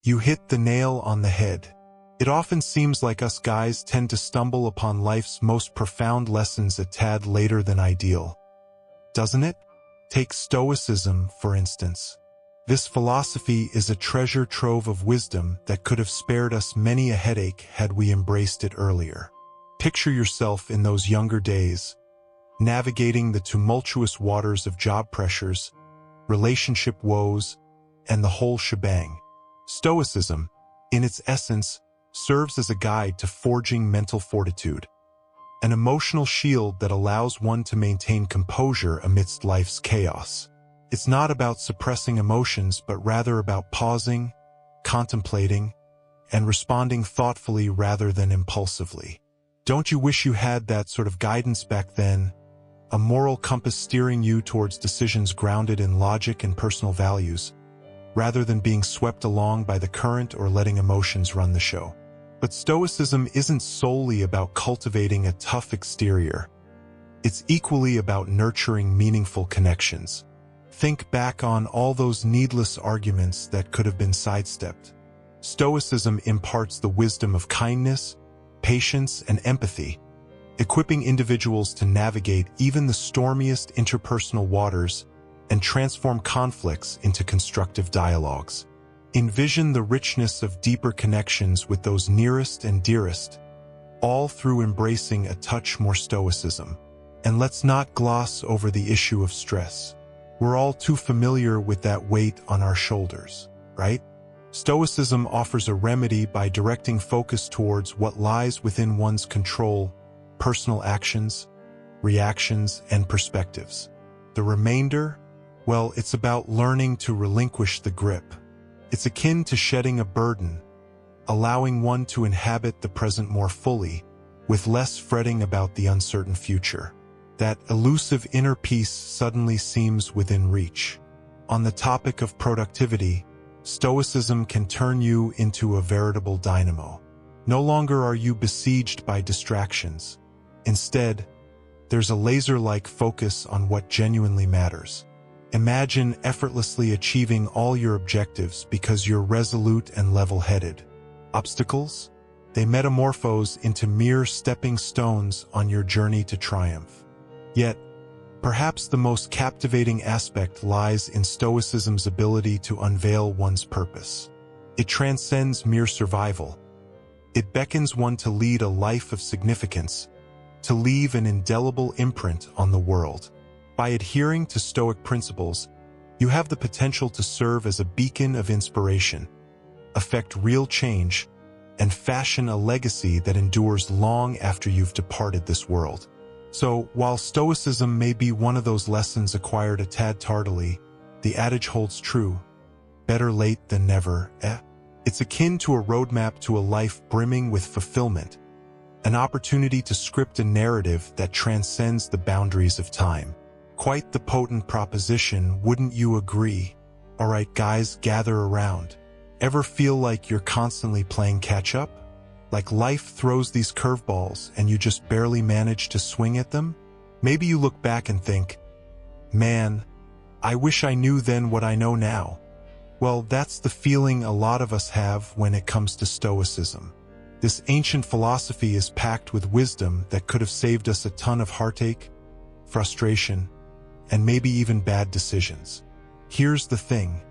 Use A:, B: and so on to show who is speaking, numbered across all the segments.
A: You hit the nail on the head. It often seems like us guys tend to stumble upon life's most profound lessons a tad later than ideal. Doesn't it? Take Stoicism, for instance. This philosophy is a treasure trove of wisdom that could have spared us many a headache had we embraced it earlier. Picture yourself in those younger days, navigating the tumultuous waters of job pressures, relationship woes, and the whole shebang. Stoicism, in its essence, serves as a guide to forging mental fortitude, an emotional shield that allows one to maintain composure amidst life's chaos. It's not about suppressing emotions, but rather about pausing, contemplating, and responding thoughtfully rather than impulsively. Don't you wish you had that sort of guidance back then? A moral compass steering you towards decisions grounded in logic and personal values, rather than being swept along by the current or letting emotions run the show. But Stoicism isn't solely about cultivating a tough exterior. It's equally about nurturing meaningful connections. Think back on all those needless arguments that could have been sidestepped. Stoicism imparts the wisdom of kindness, patience, and empathy, equipping individuals to navigate even the stormiest interpersonal waters and transform conflicts into constructive dialogues. Envision the richness of deeper connections with those nearest and dearest, all through embracing a touch more stoicism. And let's not gloss over the issue of stress. We're all too familiar with that weight on our shoulders, right? Stoicism offers a remedy by directing focus towards what lies within one's control, personal actions, reactions, and perspectives. The remainder, well, it's about learning to relinquish the grip. It's akin to shedding a burden, allowing one to inhabit the present more fully, with less fretting about the uncertain future. That elusive inner peace suddenly seems within reach. On the topic of productivity, Stoicism can turn you into a veritable dynamo. No longer are you besieged by distractions. Instead, there's a laser-like focus on what genuinely matters. Imagine effortlessly achieving all your objectives because you're resolute and level-headed. Obstacles? They metamorphose into mere stepping stones on your journey to triumph. Yet, perhaps the most captivating aspect lies in Stoicism's ability to unveil one's purpose. It transcends mere survival. It beckons one to lead a life of significance, to leave an indelible imprint on the world. By adhering to Stoic principles, you have the potential to serve as a beacon of inspiration, affect real change, and fashion a legacy that endures long after you've departed this world. So, while Stoicism may be one of those lessons acquired a tad tardily, the adage holds true: better late than never, It's akin to a roadmap to a life brimming with fulfillment, an opportunity to script a narrative that transcends the boundaries of time. Quite the potent proposition, wouldn't you agree? All right, guys, gather around. Ever feel like you're constantly playing catch-up? Like life throws these curveballs and you just barely manage to swing at them? Maybe you look back and think, man, I wish I knew then what I know now. Well, that's the feeling a lot of us have when it comes to Stoicism. This ancient philosophy is packed with wisdom that could have saved us a ton of heartache, frustration, and maybe even bad decisions. Here's the thing.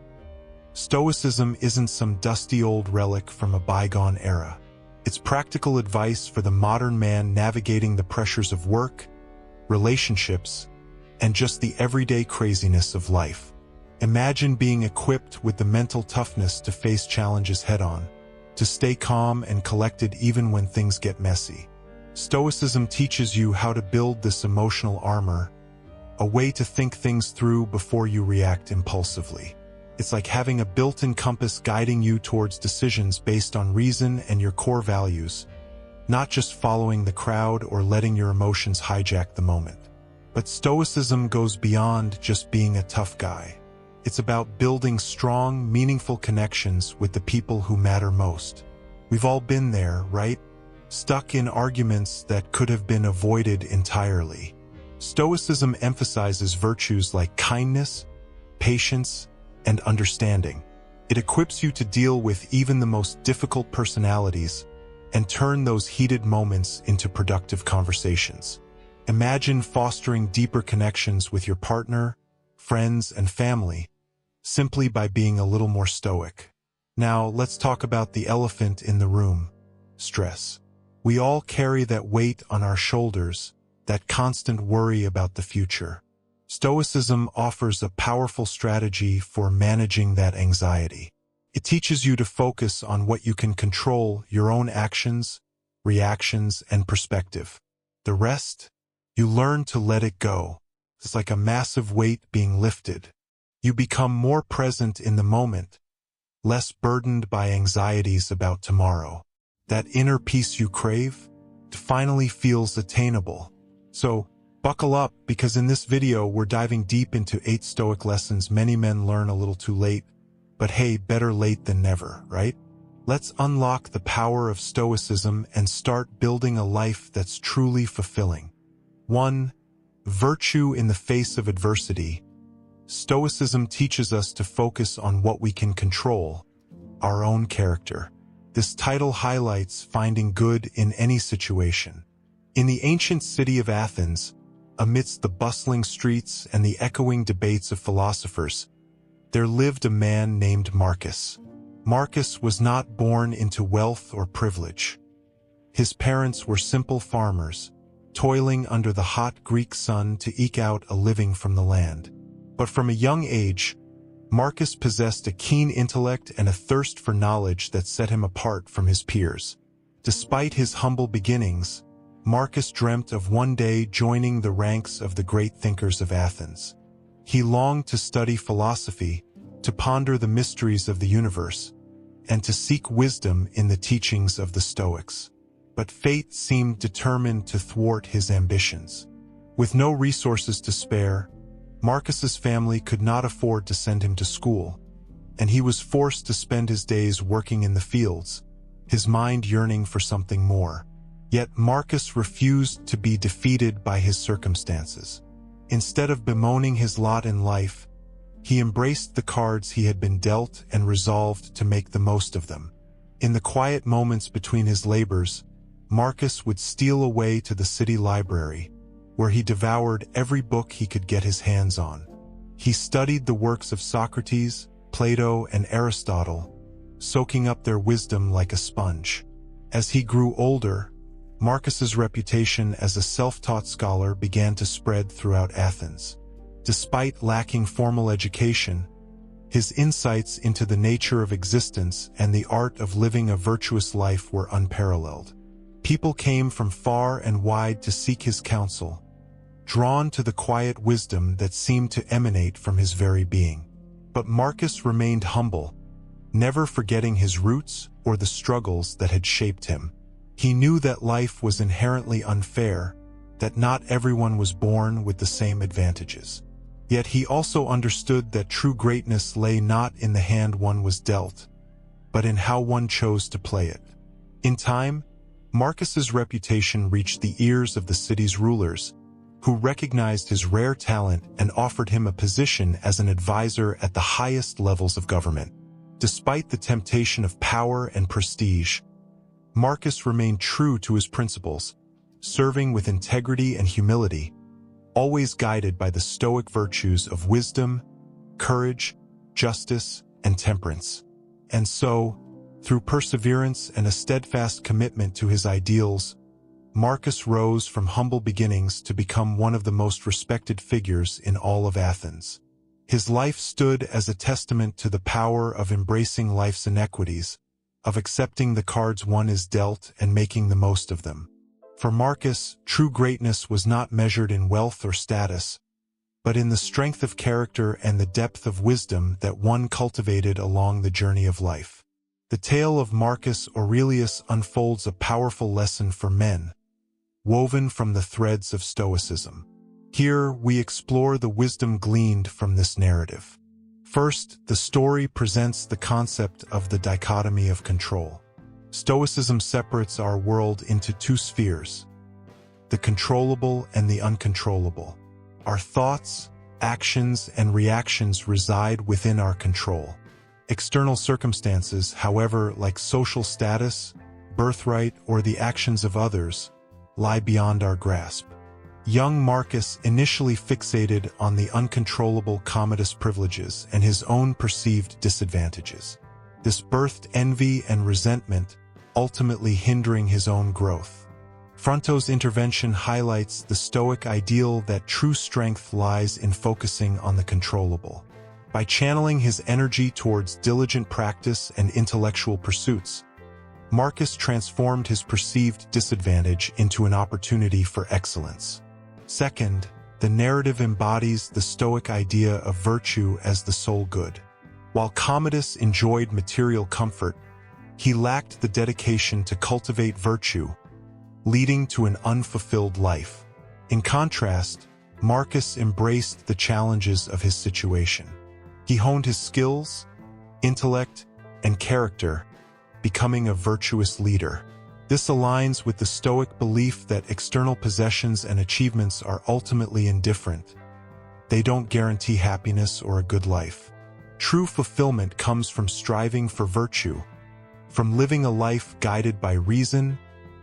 A: Stoicism isn't some dusty old relic from a bygone era. It's practical advice for the modern man navigating the pressures of work, relationships, and just the everyday craziness of life. Imagine being equipped with the mental toughness to face challenges head-on, to stay calm and collected even when things get messy. Stoicism teaches you how to build this emotional armor, a way to think things through before you react impulsively. It's like having a built-in compass guiding you towards decisions based on reason and your core values, not just following the crowd or letting your emotions hijack the moment. But Stoicism goes beyond just being a tough guy. It's about building strong, meaningful connections with the people who matter most. We've all been there, right? Stuck in arguments that could have been avoided entirely. Stoicism emphasizes virtues like kindness, patience, and understanding. It equips you to deal with even the most difficult personalities and turn those heated moments into productive conversations. Imagine fostering deeper connections with your partner, friends, and family simply by being a little more stoic. Now, let's talk about the elephant in the room: stress. We all carry that weight on our shoulders, that constant worry about the future. Stoicism offers a powerful strategy for managing that anxiety. It teaches you to focus on what you can control: your own actions, reactions, and perspective. The rest, you learn to let it go. It's like a massive weight being lifted. You become more present in the moment, less burdened by anxieties about tomorrow. That inner peace you crave finally feels attainable. So, buckle up, because in this video we're diving deep into 8 Stoic lessons many men learn a little too late. But hey, better late than never, right? Let's unlock the power of Stoicism and start building a life that's truly fulfilling. 1. Virtue in the face of adversity. Stoicism teaches us to focus on what we can control: our own character. This title highlights finding good in any situation. In the ancient city of Athens, amidst the bustling streets and the echoing debates of philosophers, there lived a man named Marcus. Marcus was not born into wealth or privilege. His parents were simple farmers, toiling under the hot Greek sun to eke out a living from the land. But from a young age, Marcus possessed a keen intellect and a thirst for knowledge that set him apart from his peers. Despite his humble beginnings, Marcus dreamt of one day joining the ranks of the great thinkers of Athens. He longed to study philosophy, to ponder the mysteries of the universe, and to seek wisdom in the teachings of the Stoics. But fate seemed determined to thwart his ambitions. With no resources to spare, Marcus's family could not afford to send him to school, and he was forced to spend his days working in the fields, his mind yearning for something more. Yet Marcus refused to be defeated by his circumstances. Instead of bemoaning his lot in life, he embraced the cards he had been dealt and resolved to make the most of them. In the quiet moments between his labors, Marcus would steal away to the city library, where he devoured every book he could get his hands on. He studied the works of Socrates, Plato, and Aristotle, soaking up their wisdom like a sponge. As he grew older, Marcus's reputation as a self-taught scholar began to spread throughout Athens. Despite lacking formal education, his insights into the nature of existence and the art of living a virtuous life were unparalleled. People came from far and wide to seek his counsel, drawn to the quiet wisdom that seemed to emanate from his very being. But Marcus remained humble, never forgetting his roots or the struggles that had shaped him. He knew that life was inherently unfair, that not everyone was born with the same advantages. Yet he also understood that true greatness lay not in the hand one was dealt, but in how one chose to play it. In time, Marcus's reputation reached the ears of the city's rulers, who recognized his rare talent and offered him a position as an advisor at the highest levels of government. Despite the temptation of power and prestige, Marcus remained true to his principles, serving with integrity and humility, always guided by the Stoic virtues of wisdom, courage, justice, and temperance. And so, through perseverance and a steadfast commitment to his ideals, Marcus rose from humble beginnings to become one of the most respected figures in all of Athens. His life stood as a testament to the power of embracing life's inequities, of accepting the cards one is dealt and making the most of them. For Marcus, true greatness was not measured in wealth or status, but in the strength of character and the depth of wisdom that one cultivated along the journey of life. The tale of Marcus Aurelius unfolds a powerful lesson for men, woven from the threads of Stoicism. Here, we explore the wisdom gleaned from this narrative. First, the story presents the concept of the dichotomy of control. Stoicism separates our world into 2 spheres: the controllable and the uncontrollable. Our thoughts, actions, and reactions reside within our control. External circumstances, however, like social status, birthright, or the actions of others, lie beyond our grasp. Young Marcus initially fixated on the uncontrollable commodus privileges and his own perceived disadvantages. This birthed envy and resentment, ultimately hindering his own growth. Fronto's intervention highlights the Stoic ideal that true strength lies in focusing on the controllable. By channeling his energy towards diligent practice and intellectual pursuits, Marcus transformed his perceived disadvantage into an opportunity for excellence. Second, the narrative embodies the Stoic idea of virtue as the sole good. While Commodus enjoyed material comfort, he lacked the dedication to cultivate virtue, leading to an unfulfilled life. In contrast, Marcus embraced the challenges of his situation. He honed his skills, intellect, and character, becoming a virtuous leader. This aligns with the Stoic belief that external possessions and achievements are ultimately indifferent. They don't guarantee happiness or a good life. True fulfillment comes from striving for virtue, from living a life guided by reason,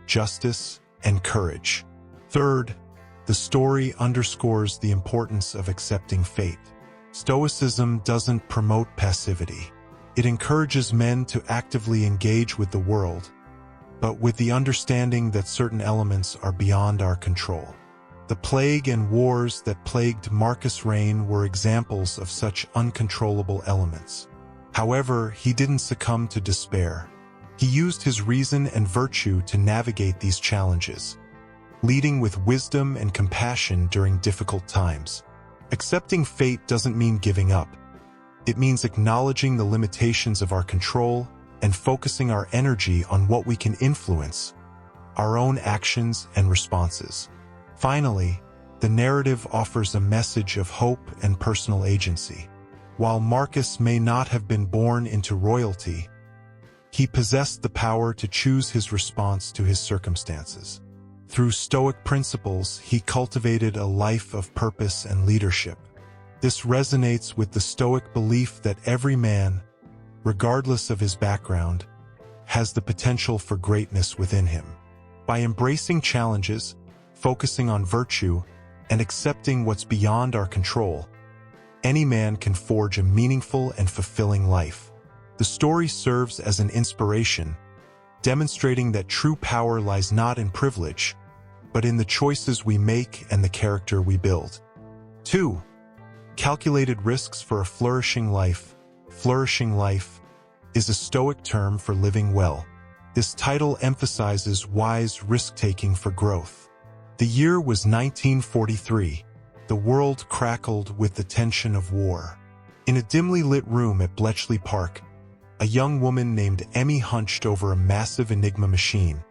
A: justice, and courage. Third, the story underscores the importance of accepting fate. Stoicism doesn't promote passivity. It encourages men to actively engage with the world, but with the understanding that certain elements are beyond our control. The plague and wars that plagued Marcus' reign were examples of such uncontrollable elements. However, he didn't succumb to despair. He used his reason and virtue to navigate these challenges, leading with wisdom and compassion during difficult times. Accepting fate doesn't mean giving up. It means acknowledging the limitations of our control and focusing our energy on what we can influence, our own actions and responses. Finally, the narrative offers a message of hope and personal agency. While Marcus may not have been born into royalty, he possessed the power to choose his response to his circumstances. Through Stoic principles, he cultivated a life of purpose and leadership. This resonates with the Stoic belief that every man, regardless of his background, has the potential for greatness within him. By embracing challenges, focusing on virtue, and accepting what's beyond our control, any man can forge a meaningful and fulfilling life. The story serves as an inspiration, demonstrating that true power lies not in privilege, but in the choices we make and the character we build. 2. Calculated risks for a flourishing life. Flourishing life is a Stoic term for living well. This title emphasizes wise risk-taking for growth. The year was 1943. The world crackled with the tension of war. In a dimly lit room at Bletchley Park, a young woman named Emmy hunched over a massive Enigma machine,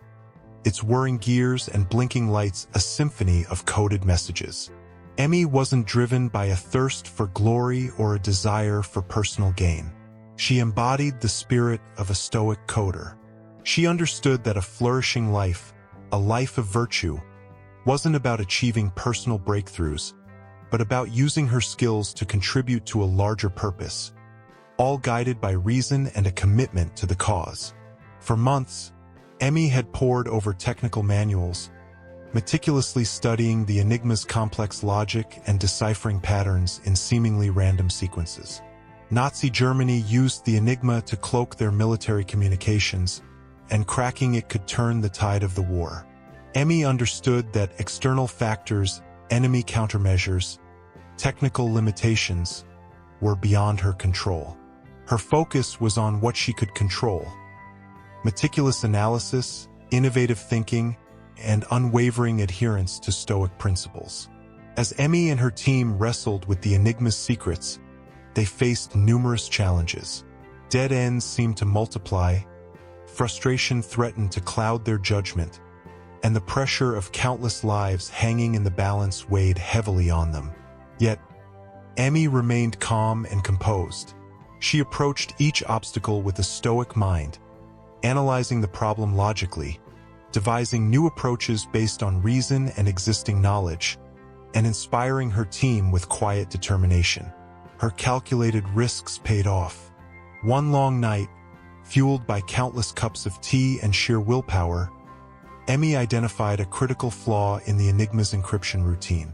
A: its whirring gears and blinking lights a symphony of coded messages. Emmy wasn't driven by a thirst for glory or a desire for personal gain. She embodied the spirit of a Stoic coder. She understood that a flourishing life, a life of virtue, wasn't about achieving personal breakthroughs, but about using her skills to contribute to a larger purpose, all guided by reason and a commitment to the cause. For months, Emmy had pored over technical manuals, meticulously studying the Enigma's complex logic and deciphering patterns in seemingly random sequences. Nazi Germany used the Enigma to cloak their military communications, and cracking it could turn the tide of the war. Emmy understood that external factors, enemy countermeasures, technical limitations, were beyond her control. Her focus was on what she could control: meticulous analysis, innovative thinking, and unwavering adherence to Stoic principles. As Emmy and her team wrestled with the Enigma's secrets, they faced numerous challenges. Dead ends seemed to multiply, frustration threatened to cloud their judgment, and the pressure of countless lives hanging in the balance weighed heavily on them. Yet, Emmy remained calm and composed. She approached each obstacle with a Stoic mind, analyzing the problem logically, devising new approaches based on reason and existing knowledge, and inspiring her team with quiet determination. Her calculated risks paid off. One long night, fueled by countless cups of tea and sheer willpower, Emmy identified a critical flaw in the Enigma's encryption routine.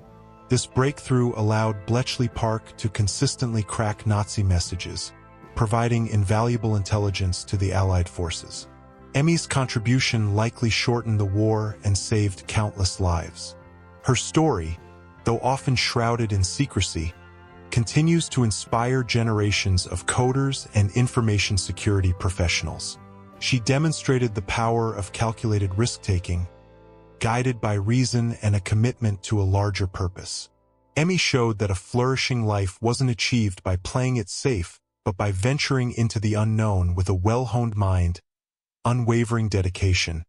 A: This breakthrough allowed Bletchley Park to consistently crack Nazi messages, providing invaluable intelligence to the Allied forces. Emmy's contribution likely shortened the war and saved countless lives. Her story, though often shrouded in secrecy, continues to inspire generations of coders and information security professionals. She demonstrated the power of calculated risk-taking, guided by reason and a commitment to a larger purpose. Emmy showed that a flourishing life wasn't achieved by playing it safe, but by venturing into the unknown with a well-honed mind, unwavering dedication,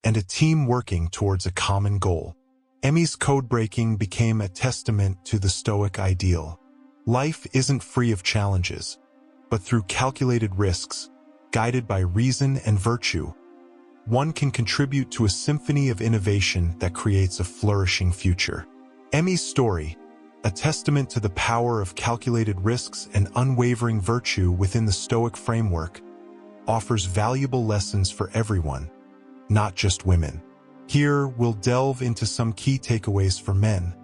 A: and a team working towards a common goal. Emmy's code-breaking became a testament to the Stoic ideal. Life isn't free of challenges, but through calculated risks, guided by reason and virtue, one can contribute to a symphony of innovation that creates a flourishing future. Emmy's story, a testament to the power of calculated risks and unwavering virtue within the Stoic framework, offers valuable lessons for everyone, not just women. Here, we'll delve into some key takeaways for men,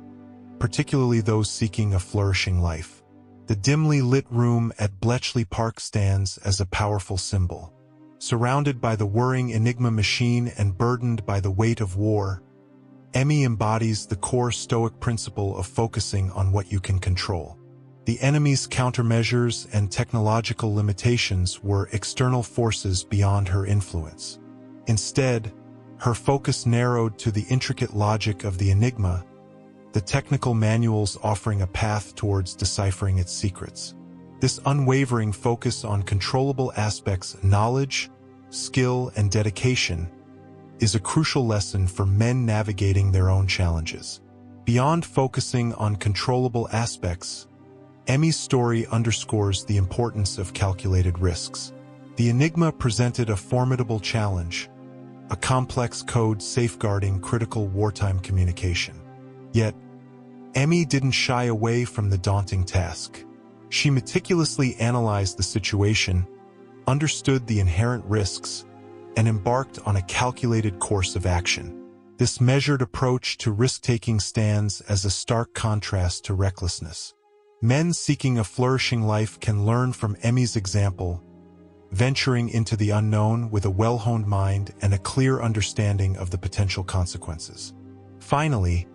A: particularly those seeking a flourishing life. The dimly lit room at Bletchley Park stands as a powerful symbol. Surrounded by the whirring Enigma machine and burdened by the weight of war, Emmy embodies the core Stoic principle of focusing on what you can control. The enemy's countermeasures and technological limitations were external forces beyond her influence. Instead, her focus narrowed to the intricate logic of the Enigma, the technical manuals offering a path towards deciphering its secrets. This unwavering focus on controllable aspects, knowledge, skill, and dedication, is a crucial lesson for men navigating their own challenges. Beyond focusing on controllable aspects, Emmy's story underscores the importance of calculated risks. The Enigma presented a formidable challenge, a complex code safeguarding critical wartime communication. Yet, Emmy didn't shy away from the daunting task. She meticulously analyzed the situation, understood the inherent risks, and embarked on a calculated course of action. This measured approach to risk-taking stands as a stark contrast to recklessness. Men seeking a flourishing life can learn from Emmy's example, venturing into the unknown with a well-honed mind and a clear understanding of the potential consequences. Finally,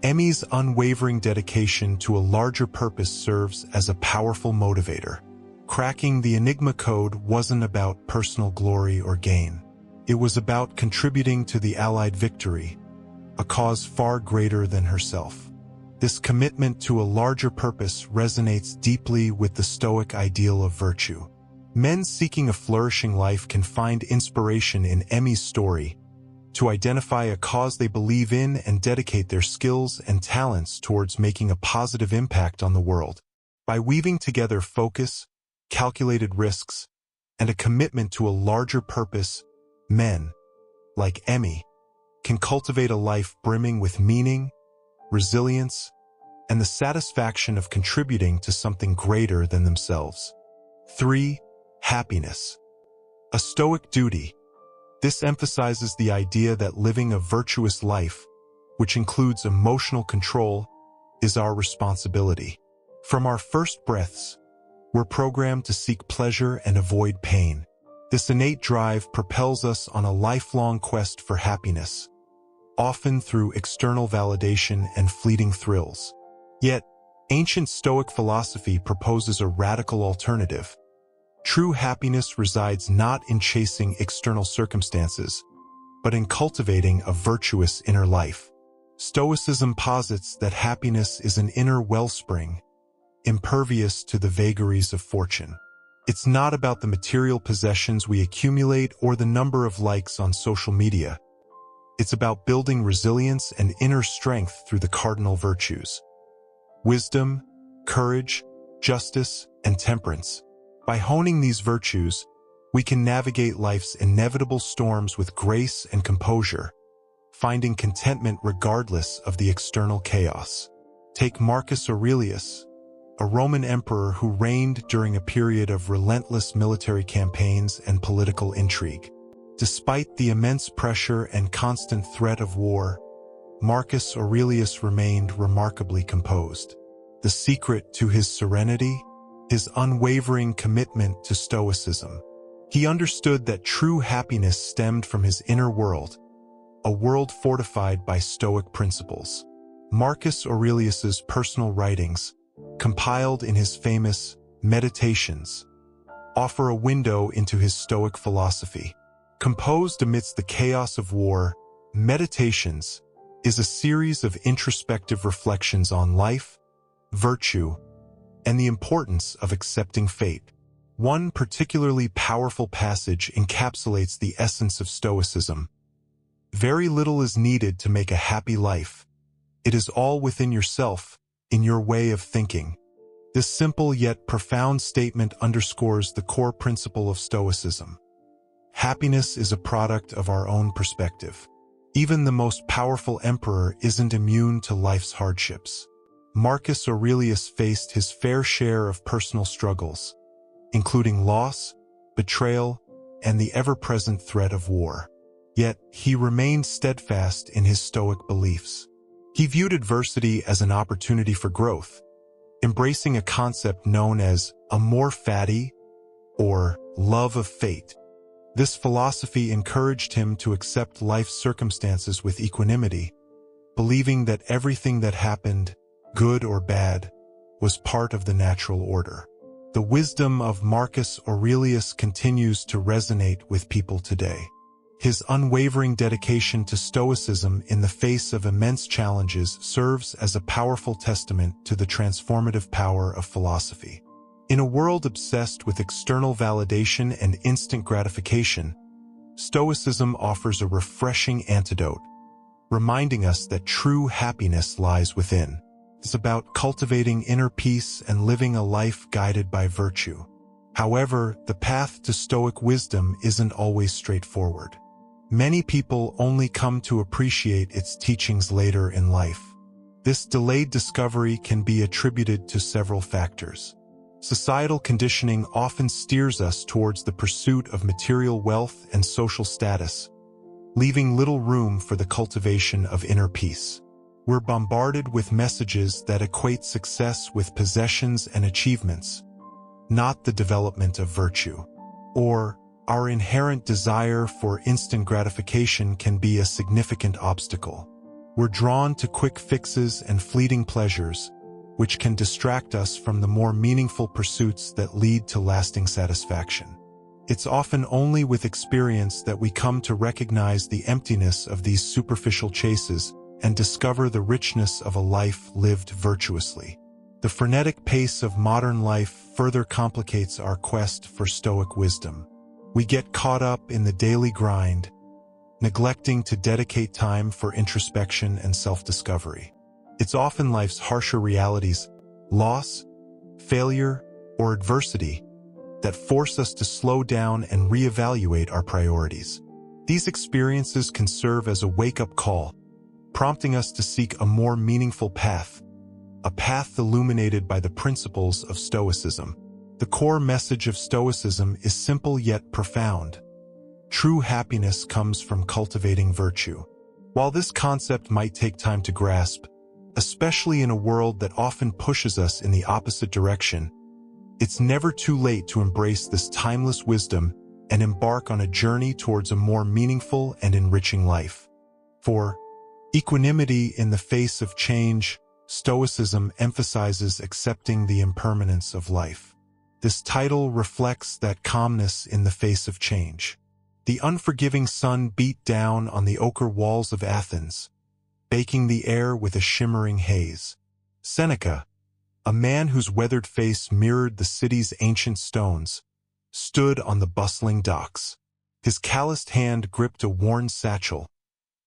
A: Emmy's unwavering dedication to a larger purpose serves as a powerful motivator. Cracking the Enigma code wasn't about personal glory or gain. It was about contributing to the Allied victory, a cause far greater than herself. This commitment to a larger purpose resonates deeply with the Stoic ideal of virtue. Men seeking a flourishing life can find inspiration in Emmy's story to identify a cause they believe in and dedicate their skills and talents towards making a positive impact on the world. By weaving together focus, calculated risks, and a commitment to a larger purpose, men, like Emmy, can cultivate a life brimming with meaning, resilience, and the satisfaction of contributing to something greater than themselves. 3. Happiness. A Stoic duty. This emphasizes the idea that living a virtuous life, which includes emotional control, is our responsibility. From our first breaths, we're programmed to seek pleasure and avoid pain. This innate drive propels us on a lifelong quest for happiness, often through external validation and fleeting thrills. Yet, ancient Stoic philosophy proposes a radical alternative. True happiness resides not in chasing external circumstances, but in cultivating a virtuous inner life. Stoicism posits that happiness is an inner wellspring, impervious to the vagaries of fortune. It's not about the material possessions we accumulate or the number of likes on social media. It's about building resilience and inner strength through the cardinal virtues: wisdom, courage, justice, and temperance. By honing these virtues, we can navigate life's inevitable storms with grace and composure, finding contentment regardless of the external chaos. Take Marcus Aurelius, a Roman emperor who reigned during a period of relentless military campaigns and political intrigue. Despite the immense pressure and constant threat of war, Marcus Aurelius remained remarkably composed. The secret to his serenity? His unwavering commitment to Stoicism. He understood that true happiness stemmed from his inner world, a world fortified by Stoic principles. Marcus Aurelius's personal writings, compiled in his famous Meditations, offer a window into his Stoic philosophy. Composed amidst the chaos of war, Meditations is a series of introspective reflections on life, virtue, and the importance of accepting fate. One particularly powerful passage encapsulates the essence of Stoicism. Very little is needed to make a happy life. It is all within yourself, in your way of thinking. This simple yet profound statement underscores the core principle of Stoicism. Happiness is a product of our own perspective. Even the most powerful emperor isn't immune to life's hardships. Marcus Aurelius faced his fair share of personal struggles, including loss, betrayal, and the ever-present threat of war. Yet, he remained steadfast in his Stoic beliefs. He viewed adversity as an opportunity for growth, embracing a concept known as amor fati, or love of fate. This philosophy encouraged him to accept life's circumstances with equanimity, believing that everything that happened, good or bad, was part of the natural order. The wisdom of Marcus Aurelius continues to resonate with people today. His unwavering dedication to Stoicism in the face of immense challenges serves as a powerful testament to the transformative power of philosophy. In a world obsessed with external validation and instant gratification, Stoicism offers a refreshing antidote, reminding us that true happiness lies within. It's about cultivating inner peace and living a life guided by virtue. However, the path to Stoic wisdom isn't always straightforward. Many people only come to appreciate its teachings later in life. This delayed discovery can be attributed to several factors. Societal conditioning often steers us towards the pursuit of material wealth and social status, leaving little room for the cultivation of inner peace. We're bombarded with messages that equate success with possessions and achievements, not the development of virtue. Or, our inherent desire for instant gratification can be a significant obstacle. We're drawn to quick fixes and fleeting pleasures, which can distract us from the more meaningful pursuits that lead to lasting satisfaction. It's often only with experience that we come to recognize the emptiness of these superficial chases and discover the richness of a life lived virtuously. The frenetic pace of modern life further complicates our quest for Stoic wisdom. We get caught up in the daily grind, neglecting to dedicate time for introspection and self-discovery. It's often life's harsher realities, loss, failure, or adversity, that force us to slow down and reevaluate our priorities. These experiences can serve as a wake-up call, prompting us to seek a more meaningful path, a path illuminated by the principles of Stoicism. The core message of Stoicism is simple yet profound. True happiness comes from cultivating virtue. While this concept might take time to grasp, especially in a world that often pushes us in the opposite direction, it's never too late to embrace this timeless wisdom and embark on a journey towards a more meaningful and enriching life. For equanimity in the face of change, Stoicism emphasizes accepting the impermanence of life. This title reflects that calmness in the face of change. The unforgiving sun beat down on the ochre walls of Athens, baking the air with a shimmering haze. Seneca, a man whose weathered face mirrored the city's ancient stones, stood on the bustling docks. His calloused hand gripped a worn satchel,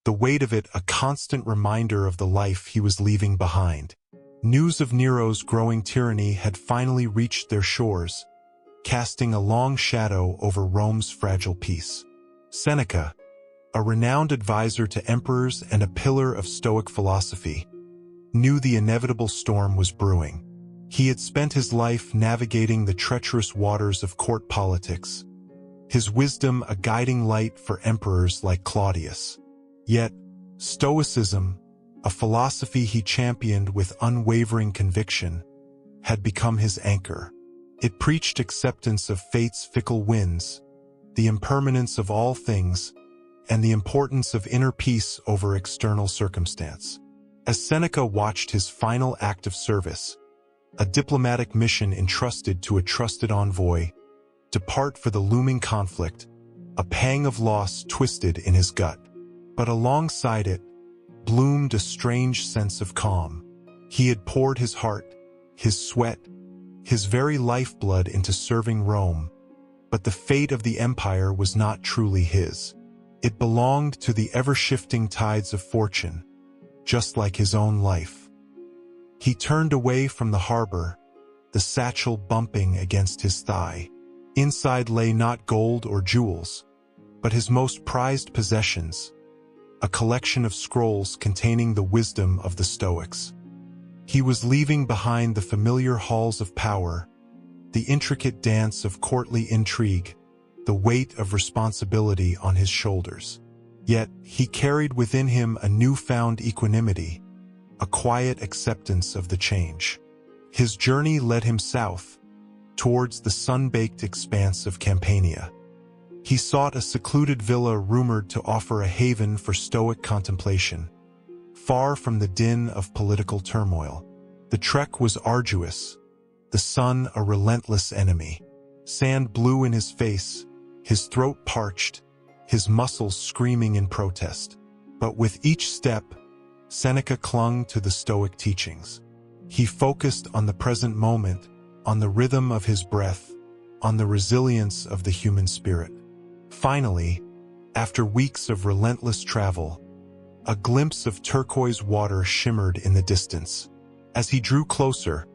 A: the weight of it a constant reminder of the life he was leaving behind. News of Nero's growing tyranny had finally reached their shores, casting a long shadow over Rome's fragile peace. Seneca, a renowned advisor to emperors and a pillar of Stoic philosophy, knew the inevitable storm was brewing. He had spent his life navigating the treacherous waters of court politics, his wisdom a guiding light for emperors like Claudius. Yet, Stoicism, a philosophy he championed with unwavering conviction, had become his anchor. It preached acceptance of fate's fickle winds, the impermanence of all things, and the importance of inner peace over external circumstance. As Seneca watched his final act of service, a diplomatic mission entrusted to a trusted envoy, depart for the looming conflict, a pang of loss twisted in his gut. But alongside it bloomed a strange sense of calm. He had poured his heart, his sweat, his very lifeblood into serving Rome, but the fate of the empire was not truly his. It belonged to the ever-shifting tides of fortune, just like his own life. He turned away from the harbor, the satchel bumping against his thigh. Inside lay not gold or jewels, but his most prized possessions, a collection of scrolls containing the wisdom of the Stoics. He was leaving behind the familiar halls of power, the intricate dance of courtly intrigue, the weight of responsibility on his shoulders. Yet he carried within him a newfound equanimity, a quiet acceptance of the change. His journey led him south, towards the sun-baked expanse of Campania. He sought a secluded villa rumored to offer a haven for Stoic contemplation, far from the din of political turmoil. The trek was arduous, the sun a relentless enemy. Sand blew in his face, his throat parched, his muscles screaming in protest. But with each step, Seneca clung to the Stoic teachings. He focused on the present moment, on the rhythm of his breath, on the resilience of the human spirit. Finally, after weeks of relentless travel, a glimpse of turquoise water shimmered in the distance. As he drew closer,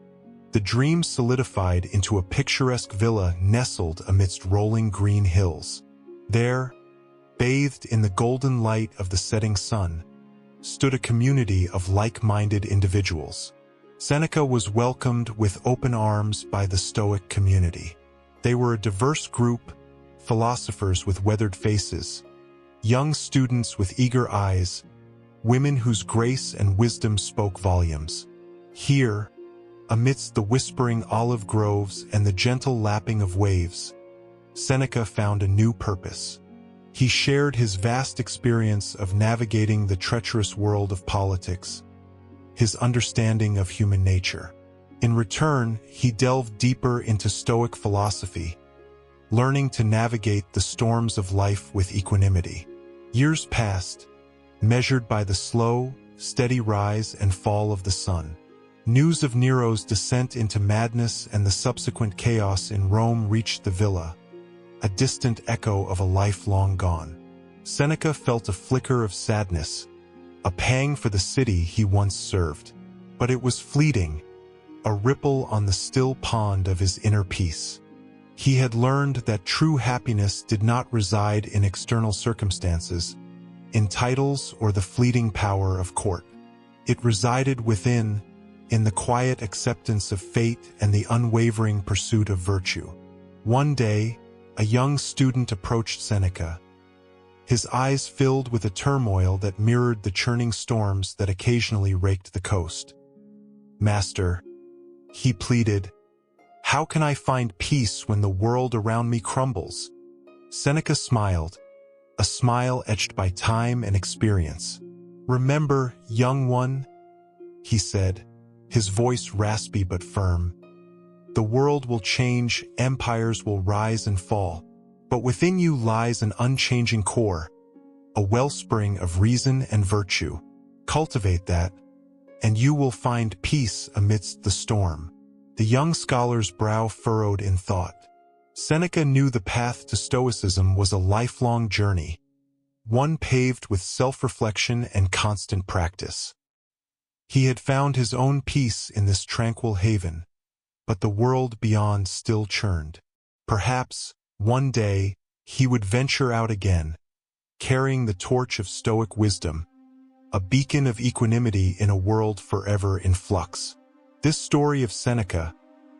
A: the dream solidified into a picturesque villa nestled amidst rolling green hills. There, bathed in the golden light of the setting sun, stood a community of like-minded individuals. Seneca was welcomed with open arms by the Stoic community. They were a diverse group, philosophers with weathered faces, young students with eager eyes, women whose grace and wisdom spoke volumes. Here, amidst the whispering olive groves and the gentle lapping of waves, Seneca found a new purpose. He shared his vast experience of navigating the treacherous world of politics, his understanding of human nature. In return, he delved deeper into Stoic philosophy, learning to navigate the storms of life with equanimity. Years passed, measured by the slow, steady rise and fall of the sun. News of Nero's descent into madness and the subsequent chaos in Rome reached the villa, a distant echo of a life long gone. Seneca felt a flicker of sadness, a pang for the city he once served. But it was fleeting, a ripple on the still pond of his inner peace. He had learned that true happiness did not reside in external circumstances, in titles or the fleeting power of court. It resided within, in the quiet acceptance of fate and the unwavering pursuit of virtue. One day, a young student approached Seneca, his eyes filled with a turmoil that mirrored the churning storms that occasionally raked the coast. "Master," he pleaded, "how can I find peace when the world around me crumbles?" Seneca smiled, a smile etched by time and experience. "Remember, young one," he said, his voice raspy but firm, "the world will change, empires will rise and fall, but within you lies an unchanging core, a wellspring of reason and virtue. Cultivate that, and you will find peace amidst the storm." The young scholar's brow furrowed in thought. Seneca knew the path to Stoicism was a lifelong journey, one paved with self-reflection and constant practice. He had found his own peace in this tranquil haven, but the world beyond still churned. Perhaps, one day, he would venture out again, carrying the torch of Stoic wisdom, a beacon of equanimity in a world forever in flux. This story of Seneca,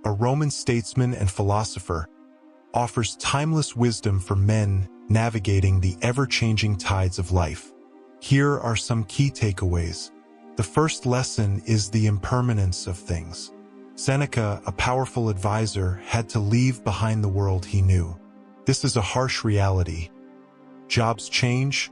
A: a Roman statesman and philosopher, offers timeless wisdom for men navigating the ever-changing tides of life. Here are some key takeaways. The first lesson is the impermanence of things. Seneca, a powerful advisor, had to leave behind the world he knew. This is a harsh reality. Jobs change,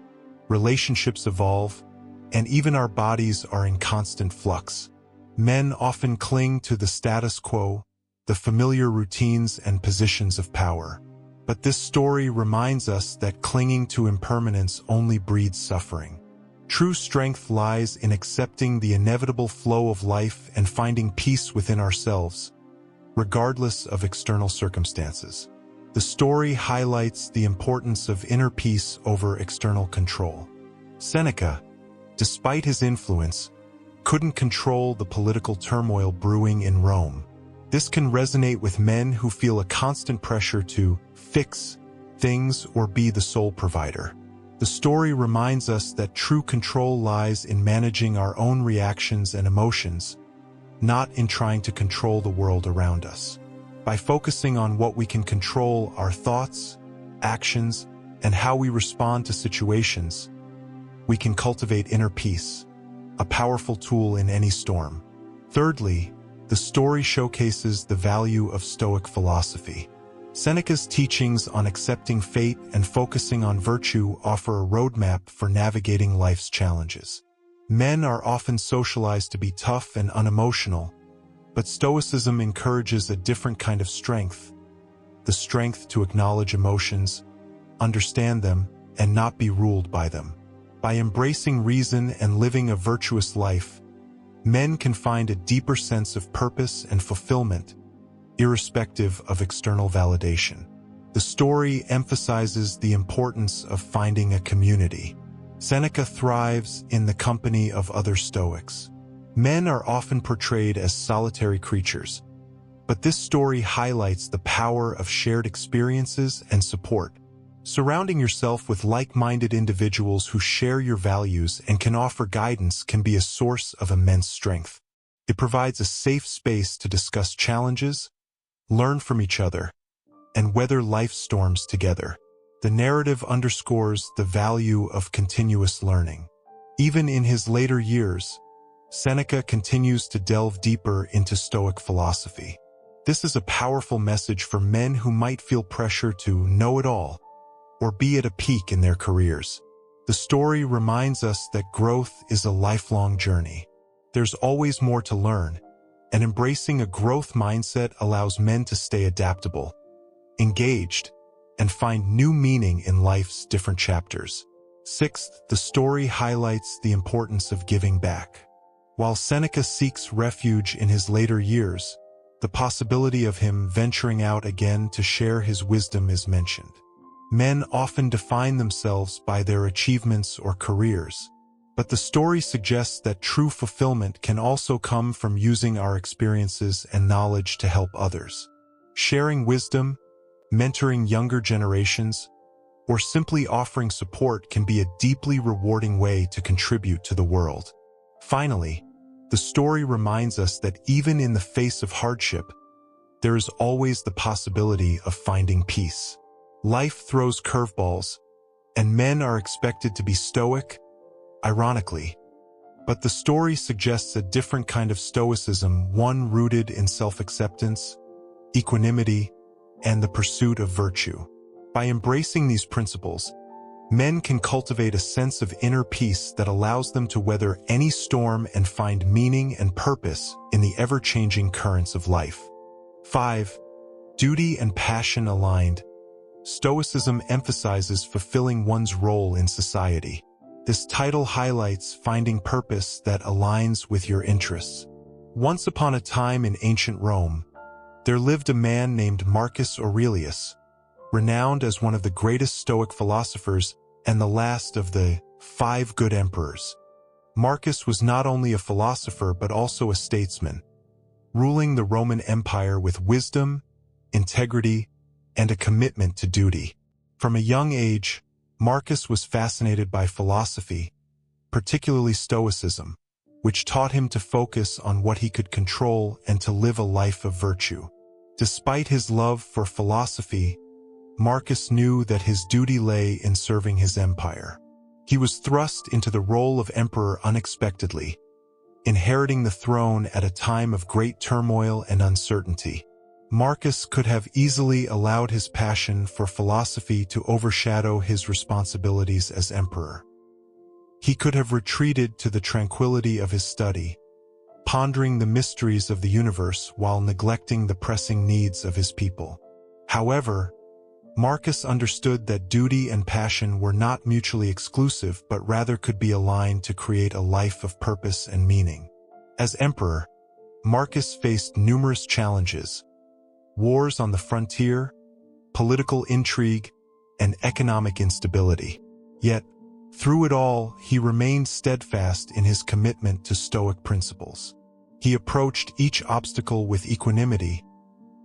A: relationships evolve, and even our bodies are in constant flux. Men often cling to the status quo, the familiar routines and positions of power. But this story reminds us that clinging to impermanence only breeds suffering. True strength lies in accepting the inevitable flow of life and finding peace within ourselves, regardless of external circumstances. The story highlights the importance of inner peace over external control. Seneca, despite his influence, couldn't control the political turmoil brewing in Rome. This can resonate with men who feel a constant pressure to fix things or be the sole provider. The story reminds us that true control lies in managing our own reactions and emotions, not in trying to control the world around us. By focusing on what we can control, our thoughts, actions, and how we respond to situations, we can cultivate inner peace, a powerful tool in any storm. Thirdly, the story showcases the value of Stoic philosophy. Seneca's teachings on accepting fate and focusing on virtue offer a roadmap for navigating life's challenges. Men are often socialized to be tough and unemotional, but Stoicism encourages a different kind of strength, the strength to acknowledge emotions, understand them, and not be ruled by them. By embracing reason and living a virtuous life, men can find a deeper sense of purpose and fulfillment, irrespective of external validation. The story emphasizes the importance of finding a community. Seneca thrives in the company of other Stoics. Men are often portrayed as solitary creatures, but this story highlights the power of shared experiences and support. Surrounding yourself with like-minded individuals who share your values and can offer guidance can be a source of immense strength. It provides a safe space to discuss challenges, learn from each other, and weather life's storms together. The narrative underscores the value of continuous learning. Even in his later years, Seneca continues to delve deeper into Stoic philosophy. This is a powerful message for men who might feel pressure to know it all or be at a peak in their careers. The story reminds us that growth is a lifelong journey. There's always more to learn, and embracing a growth mindset allows men to stay adaptable, engaged, and find new meaning in life's different chapters. Sixth, the story highlights the importance of giving back. While Seneca seeks refuge in his later years, the possibility of him venturing out again to share his wisdom is mentioned. Men often define themselves by their achievements or careers, but the story suggests that true fulfillment can also come from using our experiences and knowledge to help others. Sharing wisdom, mentoring younger generations, or simply offering support can be a deeply rewarding way to contribute to the world. Finally, the story reminds us that even in the face of hardship, there is always the possibility of finding peace. Life throws curveballs, and men are expected to be stoic, ironically. But the story suggests a different kind of stoicism, one rooted in self-acceptance, equanimity, and the pursuit of virtue. By embracing these principles, men can cultivate a sense of inner peace that allows them to weather any storm and find meaning and purpose in the ever-changing currents of life. 5. Duty and passion aligned. Stoicism emphasizes fulfilling one's role in society. This title highlights finding purpose that aligns with your interests. Once upon a time in ancient Rome, there lived a man named Marcus Aurelius, renowned as one of the greatest Stoic philosophers and the last of the 5 good emperors. Marcus was not only a philosopher but also a statesman, ruling the Roman Empire with wisdom, integrity, and a commitment to duty. From a young age, Marcus was fascinated by philosophy, particularly Stoicism. which taught him to focus on what he could control and to live a life of virtue. Despite his love for philosophy, Marcus knew that his duty lay in serving his empire. He was thrust into the role of emperor unexpectedly, inheriting the throne at a time of great turmoil and uncertainty. Marcus could have easily allowed his passion for philosophy to overshadow his responsibilities as emperor. He could have retreated to the tranquility of his study, pondering the mysteries of the universe while neglecting the pressing needs of his people. However, Marcus understood that duty and passion were not mutually exclusive but rather could be aligned to create a life of purpose and meaning. As emperor, Marcus faced numerous challenges: wars on the frontier, political intrigue, and economic instability. Yet, through it all, he remained steadfast in his commitment to Stoic principles. He approached each obstacle with equanimity,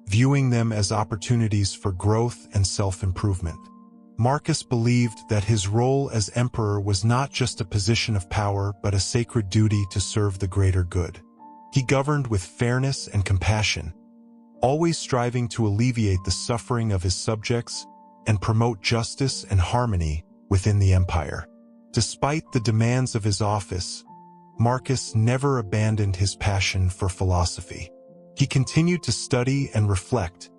A: viewing them as opportunities for growth and self-improvement. Marcus believed that his role as emperor was not just a position of power but a sacred duty to serve the greater good. He governed with fairness and compassion, always striving to alleviate the suffering of his subjects and promote justice and harmony within the empire. Despite the demands of his office, Marcus never abandoned his passion for philosophy. He continued to study and reflect,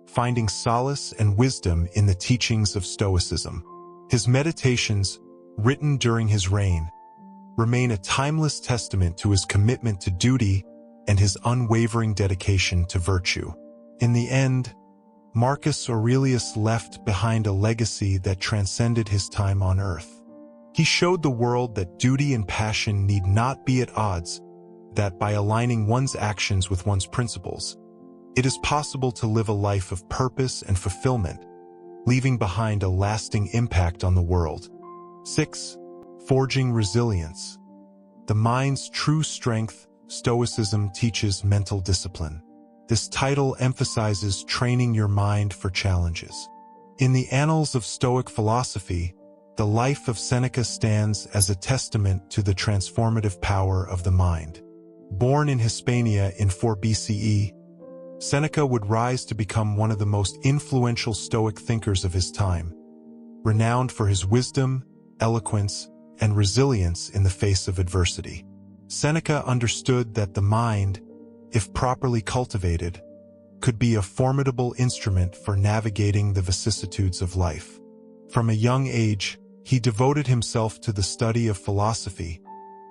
A: finding solace and wisdom in the teachings of Stoicism. His meditations, written during his reign, remain a timeless testament to his commitment to duty and his unwavering dedication to virtue. In the end, Marcus Aurelius left behind a legacy that transcended his time on earth. He showed the world that duty and passion need not be at odds, that by aligning one's actions with one's principles, it is possible to live a life of purpose and fulfillment, leaving behind a lasting impact on the world. 6. Forging resilience. The mind's true strength. Stoicism teaches mental discipline. This title emphasizes training your mind for challenges. In the annals of Stoic philosophy, the life of Seneca stands as a testament to the transformative power of the mind. Born in Hispania in 4 BCE, Seneca would rise to become one of the most influential Stoic thinkers of his time, renowned for his wisdom, eloquence, and resilience in the face of adversity. Seneca understood that the mind, if properly cultivated, could be a formidable instrument for navigating the vicissitudes of life. From a young age, he devoted himself to the study of philosophy,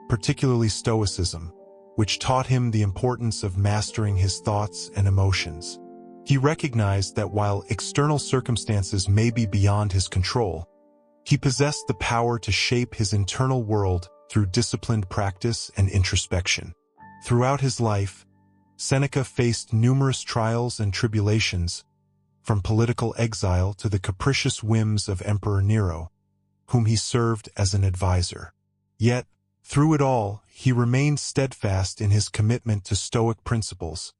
A: particularly Stoicism, which taught him the importance of mastering his thoughts and emotions. He recognized that while external circumstances may be beyond his control, he possessed the power to shape his internal world through disciplined practice and introspection. Throughout his life, Seneca faced numerous trials and tribulations, from political exile to the capricious whims of Emperor Nero, whom he served as an advisor. Yet, through it all, he remained steadfast in his commitment to Stoic principles,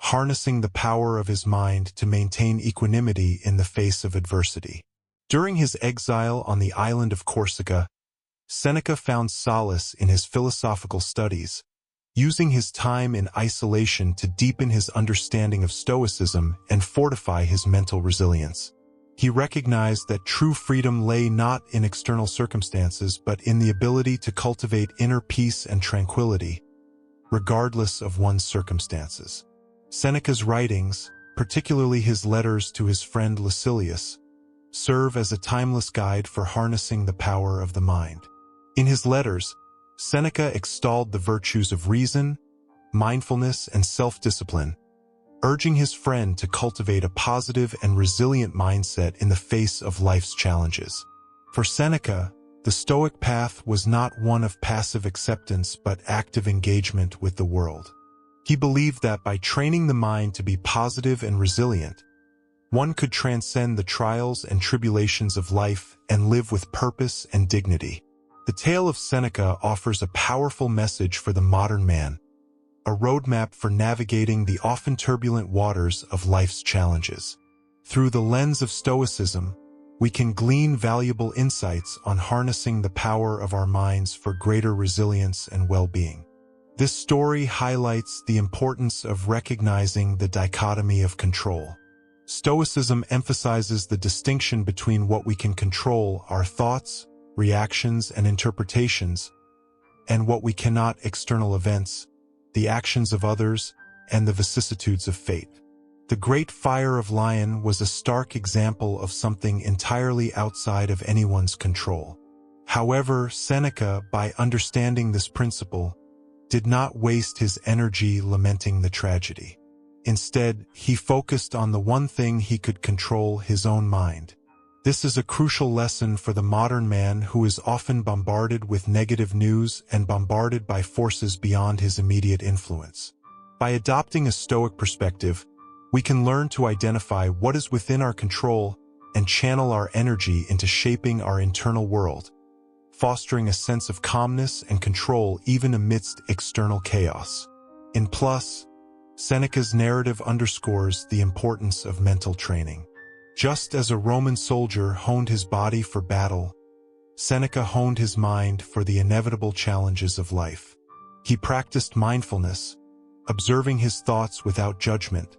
A: harnessing the power of his mind to maintain equanimity in the face of adversity. During his exile on the island of Corsica, Seneca found solace in his philosophical studies, using his time in isolation to deepen his understanding of Stoicism and fortify his mental resilience. He recognized that true freedom lay not in external circumstances but in the ability to cultivate inner peace and tranquility, regardless of one's circumstances. Seneca's writings, particularly his letters to his friend Lucilius, serve as a timeless guide for harnessing the power of the mind. In his letters, Seneca extolled the virtues of reason, mindfulness, and self-discipline, urging his friend to cultivate a positive and resilient mindset in the face of life's challenges. For Seneca, the Stoic path was not one of passive acceptance but active engagement with the world. He believed that by training the mind to be positive and resilient, one could transcend the trials and tribulations of life and live with purpose and dignity. The tale of Seneca offers a powerful message for the modern man, a roadmap for navigating the often turbulent waters of life's challenges. Through the lens of Stoicism, we can glean valuable insights on harnessing the power of our minds for greater resilience and well-being. This story highlights the importance of recognizing the dichotomy of control. Stoicism emphasizes the distinction between what we can control, our thoughts, reactions, and interpretations, and what we cannot, external events, the actions of others, and the vicissitudes of fate. The Great Fire of Lion was a stark example of something entirely outside of anyone's control. However, Seneca, by understanding this principle, did not waste his energy lamenting the tragedy. Instead, he focused on the one thing he could control: his own mind. This is a crucial lesson for the modern man who is often bombarded with negative news and bombarded by forces beyond his immediate influence. By adopting a Stoic perspective, we can learn to identify what is within our control and channel our energy into shaping our internal world, fostering a sense of calmness and control even amidst external chaos. In plus, Seneca's narrative underscores the importance of mental training. Just as a Roman soldier honed his body for battle, Seneca honed his mind for the inevitable challenges of life. He practiced mindfulness, observing his thoughts without judgment,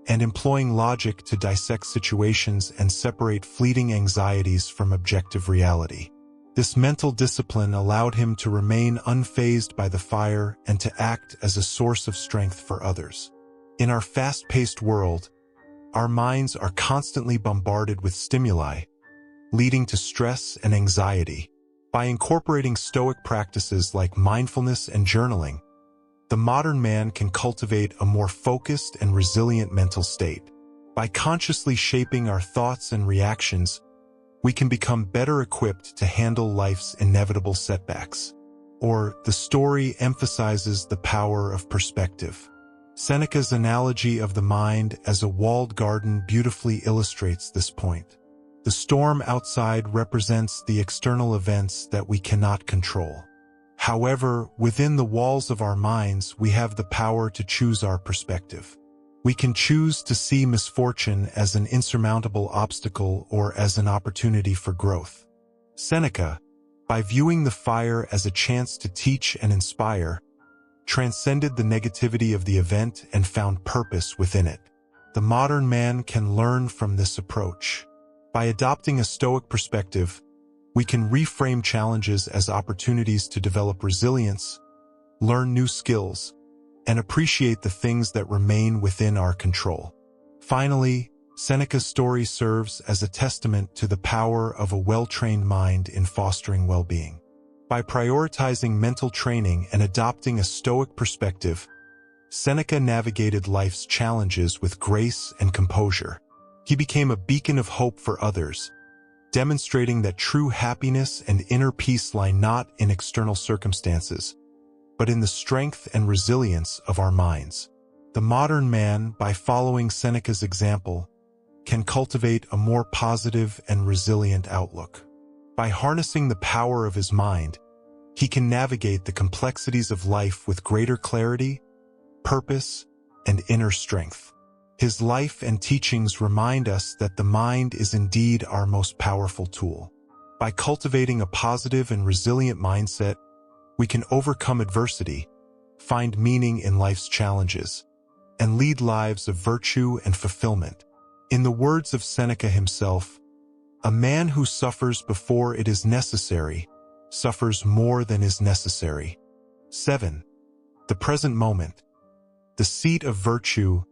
A: and employing logic to dissect situations and separate fleeting anxieties from objective reality. This mental discipline allowed him to remain unfazed by the fire and to act as a source of strength for others. In our fast-paced world, our minds are constantly bombarded with stimuli, leading to stress and anxiety. By incorporating Stoic practices like mindfulness and journaling, the modern man can cultivate a more focused and resilient mental state. By consciously shaping our thoughts and reactions, we can become better equipped to handle life's inevitable setbacks. The story emphasizes the power of perspective. Seneca's analogy of the mind as a walled garden beautifully illustrates this point. The storm outside represents the external events that we cannot control. However, within the walls of our minds, we have the power to choose our perspective. We can choose to see misfortune as an insurmountable obstacle or as an opportunity for growth. Seneca, by viewing the fire as a chance to teach and inspire, transcended the negativity of the event and found purpose within it. The modern man can learn from this approach. By adopting a Stoic perspective, we can reframe challenges as opportunities to develop resilience, learn new skills, and appreciate the things that remain within our control. Finally, Seneca's story serves as a testament to the power of a well-trained mind in fostering well-being. By prioritizing mental training and adopting a Stoic perspective, Seneca navigated life's challenges with grace and composure. He became a beacon of hope for others, demonstrating that true happiness and inner peace lie not in external circumstances, but in the strength and resilience of our minds. The modern man, by following Seneca's example, can cultivate a more positive and resilient outlook. By harnessing the power of his mind, he can navigate the complexities of life with greater clarity, purpose, and inner strength. His life and teachings remind us that the mind is indeed our most powerful tool. By cultivating a positive and resilient mindset, we can overcome adversity, find meaning in life's challenges, and lead lives of virtue and fulfillment. In the words of Seneca himself, "A man who suffers before it is necessary suffers more than is necessary." 7. The present moment. The seat of virtue.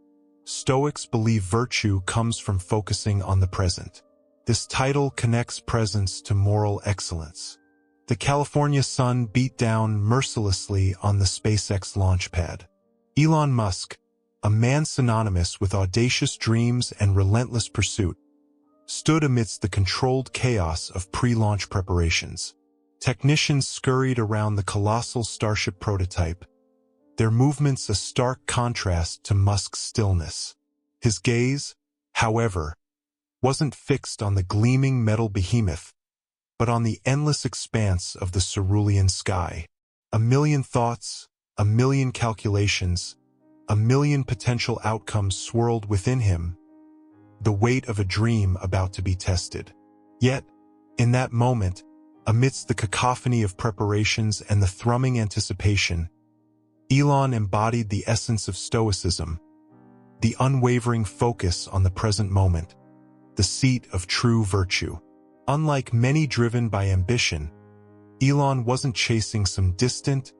A: Stoics believe virtue comes from focusing on the present. This title connects presence to moral excellence. The California sun beat down mercilessly on the SpaceX launch pad. Elon Musk, a man synonymous with audacious dreams and relentless pursuit, stood amidst the controlled chaos of pre-launch preparations. Technicians scurried around the colossal Starship prototype, their movements a stark contrast to Musk's stillness. His gaze, however, wasn't fixed on the gleaming metal behemoth, but on the endless expanse of the cerulean sky. A million thoughts, a million calculations, a million potential outcomes swirled within him, the weight of a dream about to be tested. Yet, in that moment, amidst the cacophony of preparations and the thrumming anticipation, Elon embodied the essence of Stoicism, the unwavering focus on the present moment, the seat of true virtue. Unlike many driven by ambition, Elon wasn't chasing some distant,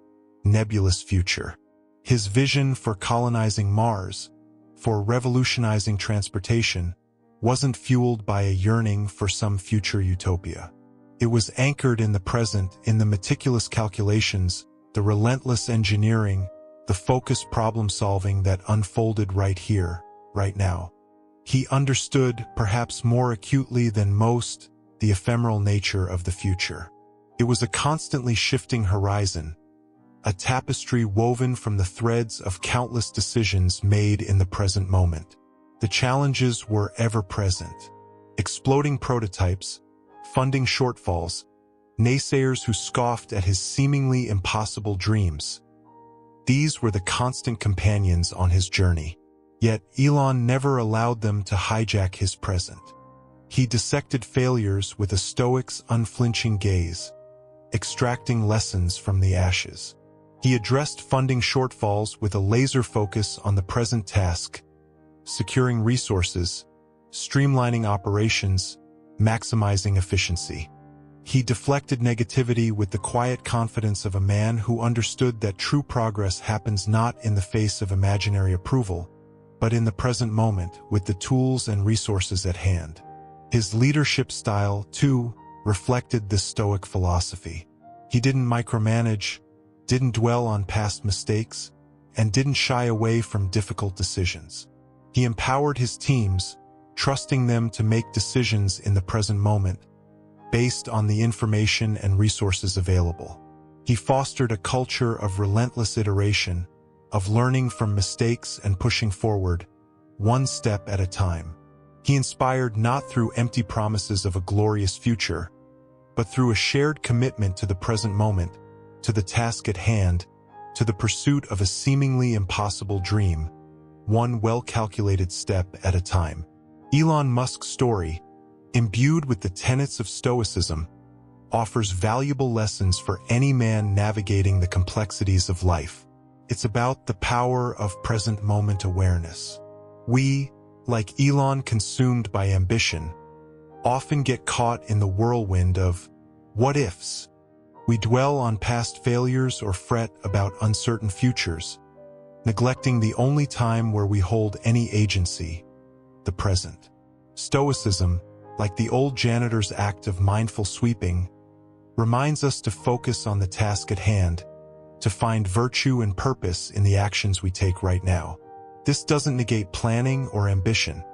A: nebulous future. His vision for colonizing Mars, for revolutionizing transportation, wasn't fueled by a yearning for some future utopia. It was anchored in the present, in the meticulous calculations, the relentless engineering, the focused problem-solving that unfolded right here, right now. He understood, perhaps more acutely than most, the ephemeral nature of the future. It was a constantly shifting horizon, a tapestry woven from the threads of countless decisions made in the present moment. The challenges were ever-present. Exploding prototypes, funding shortfalls, naysayers who scoffed at his seemingly impossible dreams. These were the constant companions on his journey. Yet Elon never allowed them to hijack his present. He dissected failures with a Stoic's unflinching gaze, extracting lessons from the ashes. He addressed funding shortfalls with a laser focus on the present task, securing resources, streamlining operations, maximizing efficiency. He deflected negativity with the quiet confidence of a man who understood that true progress happens not in the face of imaginary approval, but in the present moment with the tools and resources at hand. His leadership style, too, reflected this Stoic philosophy. He didn't micromanage, didn't dwell on past mistakes, and didn't shy away from difficult decisions. He empowered his teams, trusting them to make decisions in the present moment, based on the information and resources available. He fostered a culture of relentless iteration, of learning from mistakes and pushing forward, one step at a time. He inspired not through empty promises of a glorious future, but through a shared commitment to the present moment, to the task at hand, to the pursuit of a seemingly impossible dream, one well-calculated step at a time. Elon Musk's story, imbued with the tenets of Stoicism, offers valuable lessons for any man navigating the complexities of life. It's about the power of present moment awareness. We, like Elon consumed by ambition, often get caught in the whirlwind of what-ifs. We dwell on past failures or fret about uncertain futures, neglecting the only time where we hold any agency, the present. Stoicism, like the old janitor's act of mindful sweeping, reminds us to focus on the task at hand, to find virtue and purpose in the actions we take right now. This doesn't negate planning or ambition.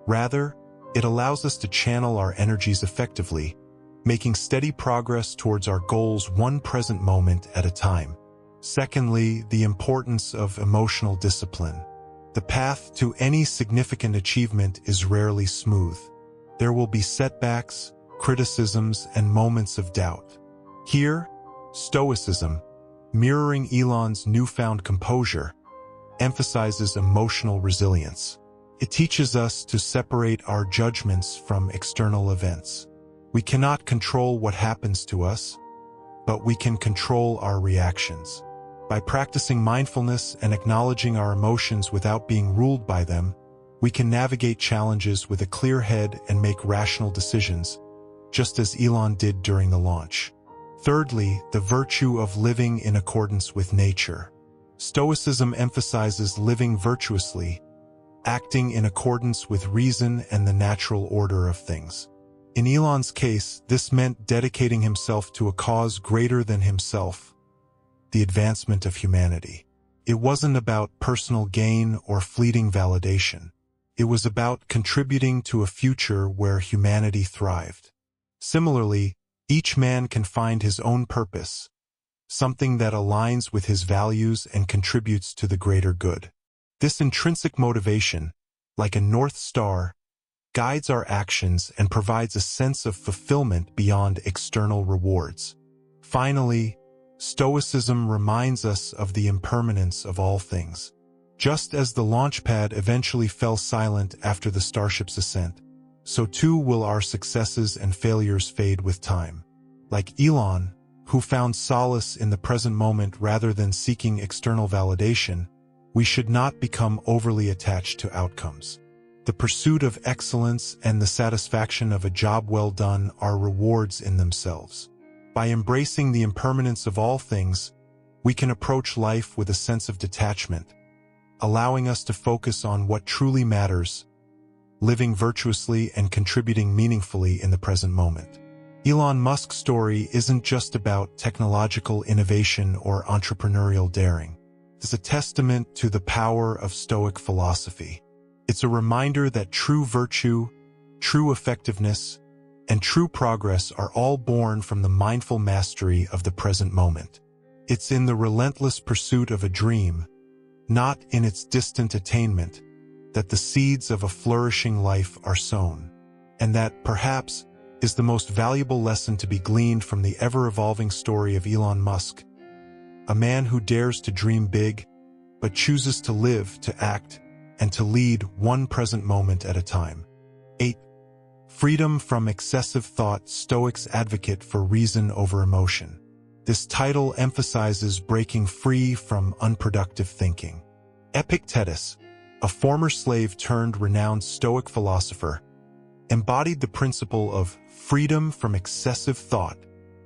A: Rather, it allows us to channel our energies effectively, making steady progress towards our goals one present moment at a time. Secondly, the importance of emotional discipline. The path to any significant achievement is rarely smooth. There will be setbacks, criticisms, and moments of doubt. Here, Stoicism, mirroring Elon's newfound composure, emphasizes emotional resilience. It teaches us to separate our judgments from external events. We cannot control what happens to us, but we can control our reactions. By practicing mindfulness and acknowledging our emotions without being ruled by them, we can navigate challenges with a clear head and make rational decisions, just as Elon did during the launch. Thirdly, the virtue of living in accordance with nature. Stoicism emphasizes living virtuously, acting in accordance with reason and the natural order of things. In Elon's case, this meant dedicating himself to a cause greater than himself, the advancement of humanity. It wasn't about personal gain or fleeting validation. It was about contributing to a future where humanity thrived. Similarly, each man can find his own purpose, something that aligns with his values and contributes to the greater good. This intrinsic motivation, like a North Star, guides our actions and provides a sense of fulfillment beyond external rewards. Finally, Stoicism reminds us of the impermanence of all things. Just as the launch pad eventually fell silent after the Starship's ascent, so too will our successes and failures fade with time. Like Elon, who found solace in the present moment rather than seeking external validation, we should not become overly attached to outcomes. The pursuit of excellence and the satisfaction of a job well done are rewards in themselves. By embracing the impermanence of all things, we can approach life with a sense of detachment, allowing us to focus on what truly matters, living virtuously and contributing meaningfully in the present moment. Elon Musk's story isn't just about technological innovation or entrepreneurial daring. It's a testament to the power of Stoic philosophy. It's a reminder that true virtue, true effectiveness, and true progress are all born from the mindful mastery of the present moment. It's in the relentless pursuit of a dream, not in its distant attainment, that the seeds of a flourishing life are sown. And that, perhaps, is the most valuable lesson to be gleaned from the ever-evolving story of Elon Musk, a man who dares to dream big, but chooses to live, to act, and to lead one present moment at a time. 8. Freedom from excessive thought. Stoics advocate for reason over emotion. This title emphasizes breaking free from unproductive thinking. Epictetus, a former slave turned renowned Stoic philosopher, embodied the principle of freedom from excessive thought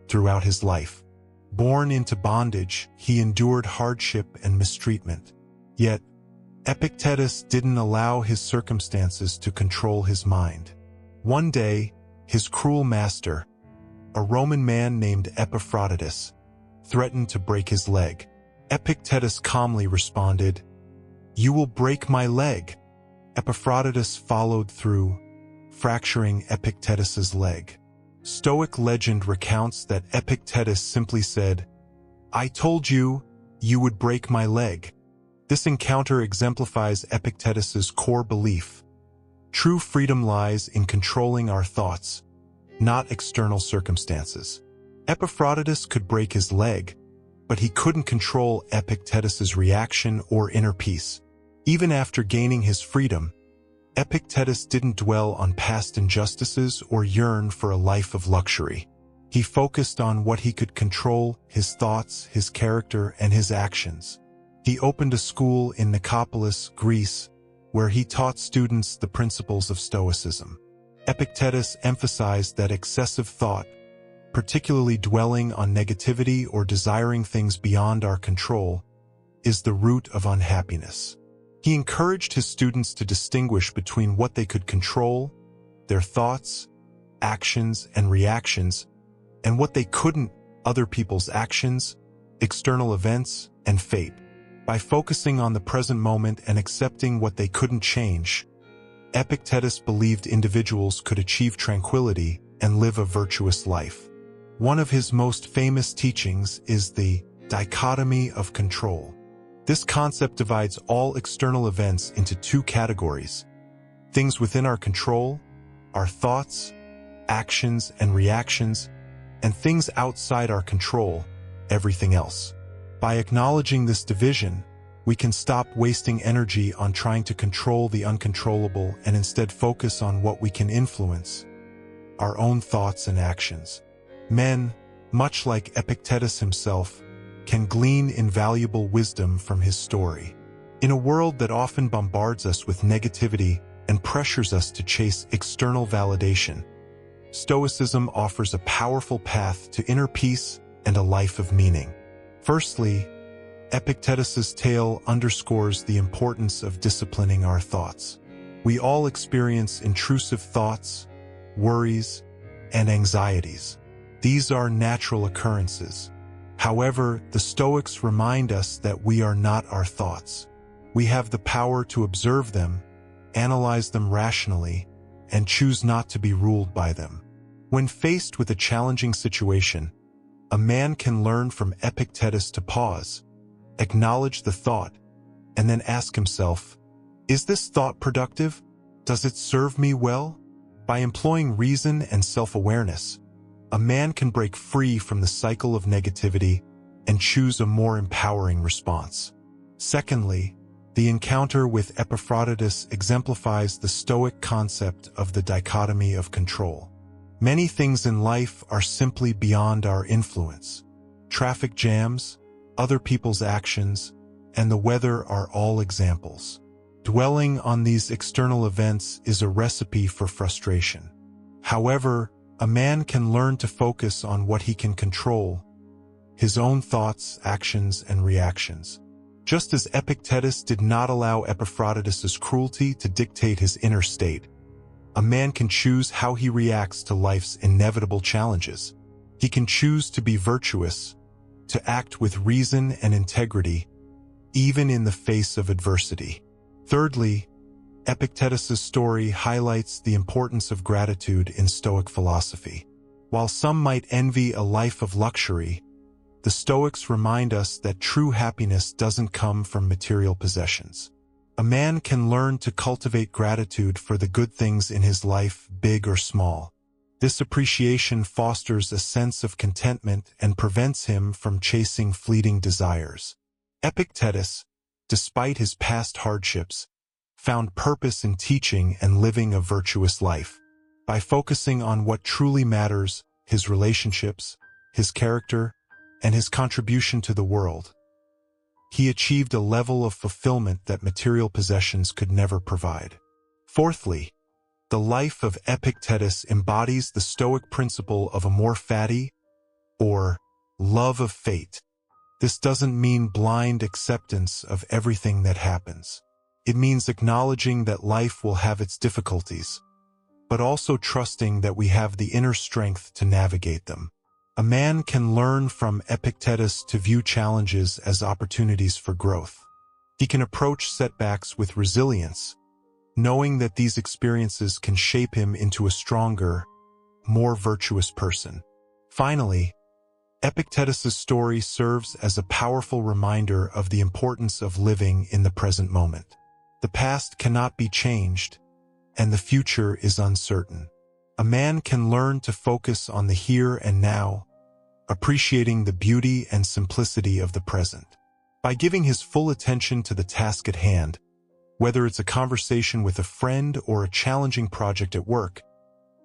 A: throughout his life. Born into bondage, he endured hardship and mistreatment. Yet, Epictetus didn't allow his circumstances to control his mind. One day, his cruel master, a Roman man named Epaphroditus, threatened to break his leg. Epictetus calmly responded, "You will break my leg." Epaphroditus followed through, fracturing Epictetus's leg. Stoic legend recounts that Epictetus simply said, "I told you, you would break my leg." This encounter exemplifies Epictetus's core belief. True freedom lies in controlling our thoughts, not external circumstances. Epaphroditus could break his leg, but he couldn't control Epictetus's reaction or inner peace. Even after gaining his freedom, Epictetus didn't dwell on past injustices or yearn for a life of luxury. He focused on what he could control: his thoughts, his character, and his actions. He opened a school in Nicopolis, Greece, where he taught students the principles of Stoicism. Epictetus emphasized that excessive thought, particularly dwelling on negativity or desiring things beyond our control, is the root of unhappiness. He encouraged his students to distinguish between what they could control, their thoughts, actions, and reactions, and what they couldn't, other people's actions, external events, and fate. By focusing on the present moment and accepting what they couldn't change, Epictetus believed individuals could achieve tranquility and live a virtuous life. One of his most famous teachings is the dichotomy of control. This concept divides all external events into two categories: things within our control, our thoughts, actions, and reactions, and things outside our control, everything else. By acknowledging this division, we can stop wasting energy on trying to control the uncontrollable and instead focus on what we can influence: our own thoughts and actions. Men, much like Epictetus himself, can glean invaluable wisdom from his story. In a world that often bombards us with negativity and pressures us to chase external validation, Stoicism offers a powerful path to inner peace and a life of meaning. Firstly, Epictetus's tale underscores the importance of disciplining our thoughts. We all experience intrusive thoughts, worries, and anxieties. These are natural occurrences. However, the Stoics remind us that we are not our thoughts. We have the power to observe them, analyze them rationally, and choose not to be ruled by them. When faced with a challenging situation, a man can learn from Epictetus to pause, acknowledge the thought, and then ask himself, is this thought productive? Does it serve me well? By employing reason and self-awareness, a man can break free from the cycle of negativity and choose a more empowering response. Secondly, the encounter with Epaphroditus exemplifies the Stoic concept of the dichotomy of control. Many things in life are simply beyond our influence. traffic jams, other people's actions, and the weather are all examples. Dwelling on these external events is a recipe for frustration. However, a man can learn to focus on what he can control, his own thoughts, actions, and reactions. Just as Epictetus did not allow Epaphroditus's cruelty to dictate his inner state, a man can choose how he reacts to life's inevitable challenges. He can choose to be virtuous, to act with reason and integrity, even in the face of adversity. Thirdly, Epictetus's story highlights the importance of gratitude in Stoic philosophy. While some might envy a life of luxury, the Stoics remind us that true happiness doesn't come from material possessions. A man can learn to cultivate gratitude for the good things in his life, big or small. This appreciation fosters a sense of contentment and prevents him from chasing fleeting desires. Epictetus, despite his past hardships, found purpose in teaching and living a virtuous life. By focusing on what truly matters, his relationships, his character, and his contribution to the world, he achieved a level of fulfillment that material possessions could never provide. Fourthly, the life of Epictetus embodies the Stoic principle of amor fati, or love of fate. This doesn't mean blind acceptance of everything that happens. It means acknowledging that life will have its difficulties, but also trusting that we have the inner strength to navigate them. A man can learn from Epictetus to view challenges as opportunities for growth. He can approach setbacks with resilience, knowing that these experiences can shape him into a stronger, more virtuous person. Finally, Epictetus's story serves as a powerful reminder of the importance of living in the present moment. The past cannot be changed, and the future is uncertain. A man can learn to focus on the here and now, appreciating the beauty and simplicity of the present. By giving his full attention to the task at hand, whether it's a conversation with a friend or a challenging project at work,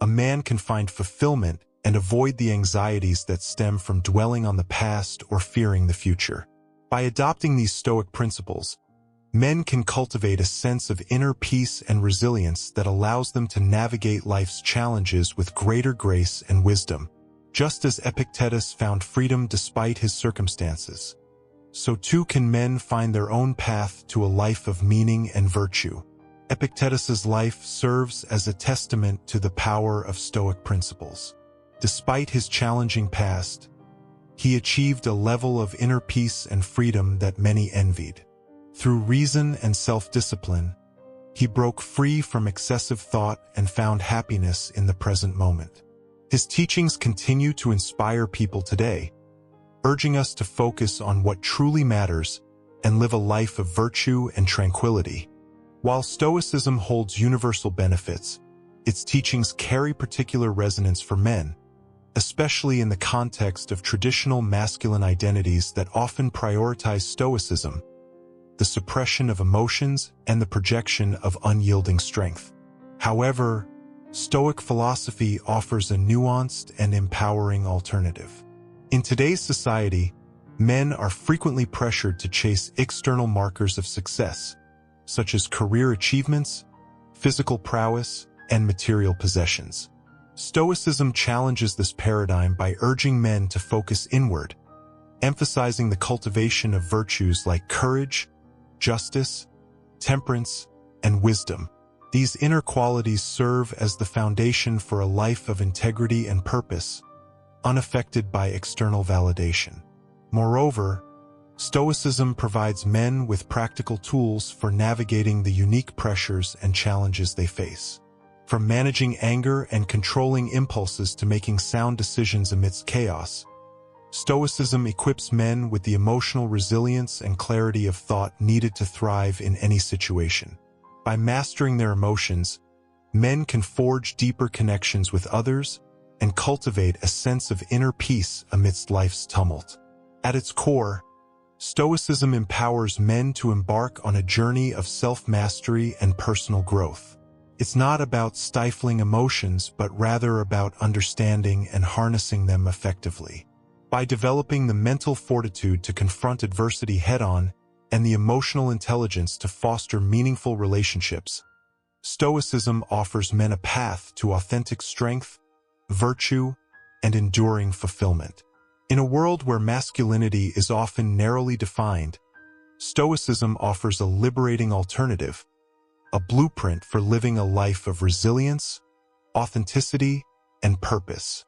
A: a man can find fulfillment and avoid the anxieties that stem from dwelling on the past or fearing the future. By adopting these Stoic principles, men can cultivate a sense of inner peace and resilience that allows them to navigate life's challenges with greater grace and wisdom. Just as Epictetus found freedom despite his circumstances, so too can men find their own path to a life of meaning and virtue. Epictetus's life serves as a testament to the power of Stoic principles. Despite his challenging past, he achieved a level of inner peace and freedom that many envied. Through reason and self-discipline, he broke free from excessive thought and found happiness in the present moment. His teachings continue to inspire people today, urging us to focus on what truly matters and live a life of virtue and tranquility. While Stoicism holds universal benefits, its teachings carry particular resonance for men, especially in the context of traditional masculine identities that often prioritize Stoicism, the suppression of emotions, and the projection of unyielding strength. However, Stoic philosophy offers a nuanced and empowering alternative. In today's society, men are frequently pressured to chase external markers of success, such as career achievements, physical prowess, and material possessions. Stoicism challenges this paradigm by urging men to focus inward, emphasizing the cultivation of virtues like courage, justice, temperance, and wisdom. These inner qualities serve as the foundation for a life of integrity and purpose, unaffected by external validation. Moreover, Stoicism provides men with practical tools for navigating the unique pressures and challenges they face. From managing anger and controlling impulses to making sound decisions amidst chaos, Stoicism equips men with the emotional resilience and clarity of thought needed to thrive in any situation. By mastering their emotions, men can forge deeper connections with others and cultivate a sense of inner peace amidst life's tumult. At its core, Stoicism empowers men to embark on a journey of self-mastery and personal growth. It's not about stifling emotions, but rather about understanding and harnessing them effectively. By developing the mental fortitude to confront adversity head-on and the emotional intelligence to foster meaningful relationships, Stoicism offers men a path to authentic strength, virtue, and enduring fulfillment. In a world where masculinity is often narrowly defined, Stoicism offers a liberating alternative, a blueprint for living a life of resilience, authenticity, and purpose.